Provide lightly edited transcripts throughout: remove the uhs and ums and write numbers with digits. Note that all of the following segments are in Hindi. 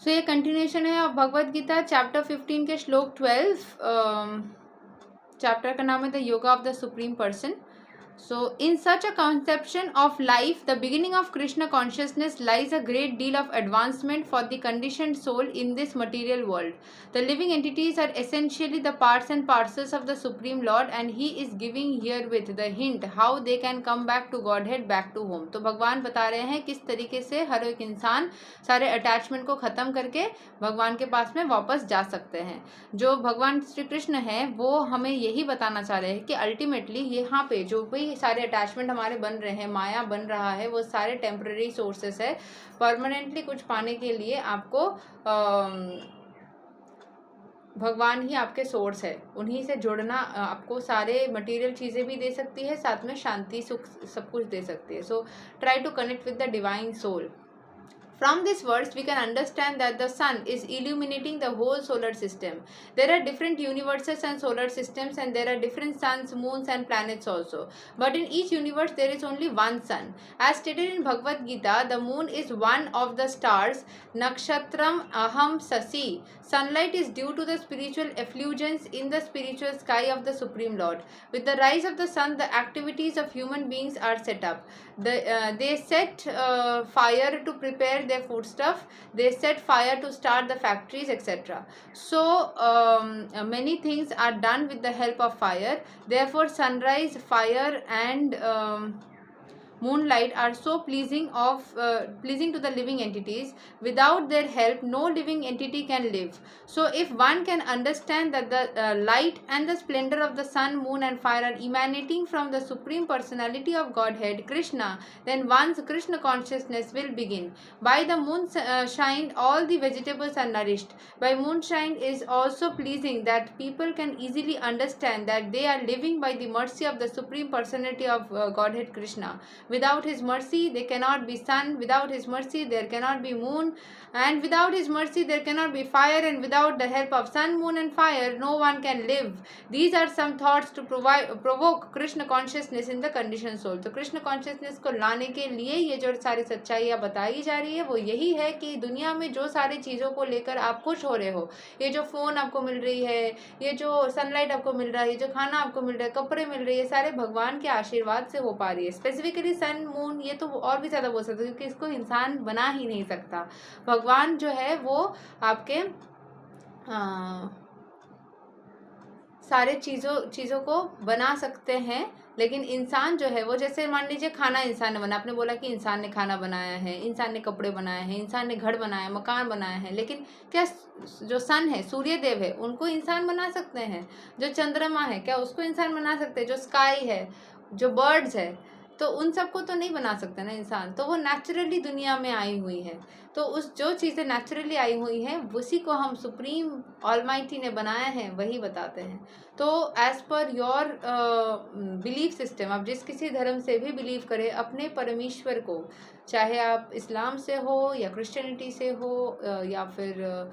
सो ये कंटिन्यूशन है ऑफ भगवत गीता चैप्टर 15 के श्लोक 12। चैप्टर का नाम है the yoga of the supreme person. So, in such a conception of life, the beginning of Krishna consciousness lies a great deal of advancement for the conditioned soul in this material world. The living entities are essentially the parts and parcels of the Supreme Lord, and He is giving herewith the hint how they can come back to Godhead, back to home. तो भगवान बता रहे हैं किस तरीके से हर एक इंसान सारे अटैचमेंट को ख़त्म करके भगवान के पास में वापस जा सकते हैं। जो भगवान श्री कृष्ण हैं वो हमें यही बताना चाह रहे हैं कि अल्टीमेटली यहाँ पे जो भी सारे अटैचमेंट हमारे बन रहे हैं, माया बन रहा है, वो सारे टेम्पररी सोर्सेस है। परमानेंटली कुछ पाने के लिए आपको भगवान ही आपके सोर्स है, उन्हीं से जुड़ना आपको सारे मटेरियल चीज़ें भी दे सकती है, साथ में शांति सुख सब कुछ दे सकती है। So try to connect with the divine soul. From this verse, we can understand that the sun is illuminating the whole solar system. There are different universes and solar systems, and there are different suns, moons, and planets also. But in each universe, there is only one sun. As stated in Bhagavad Gita, the moon is one of the stars. Nakshatram aham sasi. Sunlight is due to the spiritual effulgence in the spiritual sky of the Supreme Lord. With the rise of the sun, the activities of human beings are set up. They set fire to prepare their foodstuff, they set fire to start the factories, etc. So many things are done with the help of fire. Therefore sunrise, fire, and moonlight are so pleasing to the living entities. Without their help, no living entity can live. So if one can understand that the light and the splendor of the sun, moon, and fire are emanating from the Supreme Personality of Godhead, Krishna, then one's Krishna consciousness will begin. By the moonshine, all the vegetables are nourished. By moonshine is also pleasing that people can easily understand that they are living by the mercy of the Supreme Personality of Godhead Krishna. Without His mercy, there cannot be sun. Without His mercy, there cannot be moon. And without His mercy, there cannot be fire. And without the help of sun, moon, and fire, no one can live. These are some thoughts to provoke Krishna consciousness in the conditioned soul. तो कृष्ण कॉन्शियसनेस को लाने के लिए ये जो सारी सच्चाइयाँ बताई जा रही है वो यही है कि दुनिया में जो सारी चीज़ों को लेकर आप खुश हो रहे हो, ये जो फ़ोन आपको मिल रही है, ये जो सनलाइट आपको मिल रहा है, ये जो खाना आपको मिल रहा है, कपड़े मिल रही है, सारे भगवान के आशीर्वाद से हो पा रही है। स्पेसिफिकली सन, मून, ये तो और भी ज़्यादा बोल सकते क्योंकि इसको इंसान बना ही नहीं सकता। भगवान जो है वो आपके सारे चीज़ों को बना सकते हैं, लेकिन इंसान जो है वो, जैसे मान लीजिए खाना इंसान ने बना, आपने बोला कि इंसान ने खाना बनाया है, इंसान ने कपड़े बनाए हैं, इंसान ने घर बनाया, मकान बनाया है, लेकिन क्या जो सन है, सूर्य देव है, उनको इंसान बना सकते हैं? जो चंद्रमा है, क्या उसको इंसान बना सकते हैं? जो स्काई है, जो बर्ड्स है, तो उन सबको तो नहीं बना सकते ना इंसान, तो वो नेचुरली दुनिया में आई हुई है। तो उस जो चीज़ें नेचुरली आई हुई हैं उसी को हम सुप्रीम ऑलमाइटी ने बनाया है, वही बताते हैं। तो as per your belief system, आप जिस किसी धर्म से भी बिलीव करें, अपने परमेश्वर को, चाहे आप इस्लाम से हो या क्रिश्चियनिटी से हो या फिर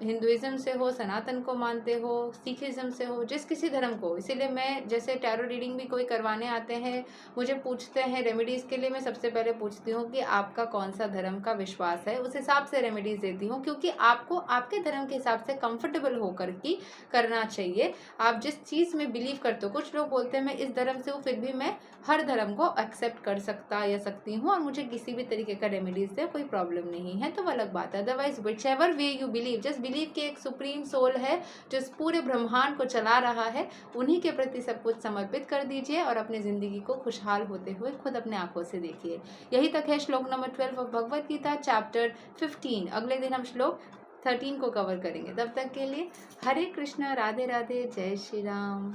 हिंदुइज़्म से हो, सनातन को मानते हो, सिखिज़्म से हो, जिस किसी धर्म को, इसीलिए मैं जैसे टैरो रीडिंग भी कोई करवाने आते हैं, मुझे पूछते हैं रेमेडीज़ के लिए, मैं सबसे पहले पूछती हूँ कि आपका कौन सा धर्म का विश्वास है, उस हिसाब से रेमेडीज़ देती हूँ, क्योंकि आपको आपके धर्म के हिसाब से कंफर्टेबल होकर ही करना चाहिए। आप जिस चीज़ में बिलीव करते हो, कुछ लोग बोलते हैं मैं इस धर्म से हूँ फिर भी मैं हर धर्म को एक्सेप्ट कर सकता या सकती हूँ और मुझे किसी भी तरीके का रेमेडीज़ से कोई प्रॉब्लम नहीं है, तो वो अलग बात है। Otherwise which ever way you believe, just believe कि एक सुप्रीम सोल है जो इस पूरे ब्रह्मांड को चला रहा है, उन्हीं के प्रति सब कुछ समर्पित कर दीजिए और अपनी ज़िंदगी को खुशहाल होते हुए खुद अपने आंखों से देखिए। यही तक है श्लोक number 12 of Bhagavad Gita chapter 15। अगले दिन हम श्लोक 13 को कवर करेंगे। तब तक के लिए हरे कृष्णा, राधे राधे, जय श्री राम।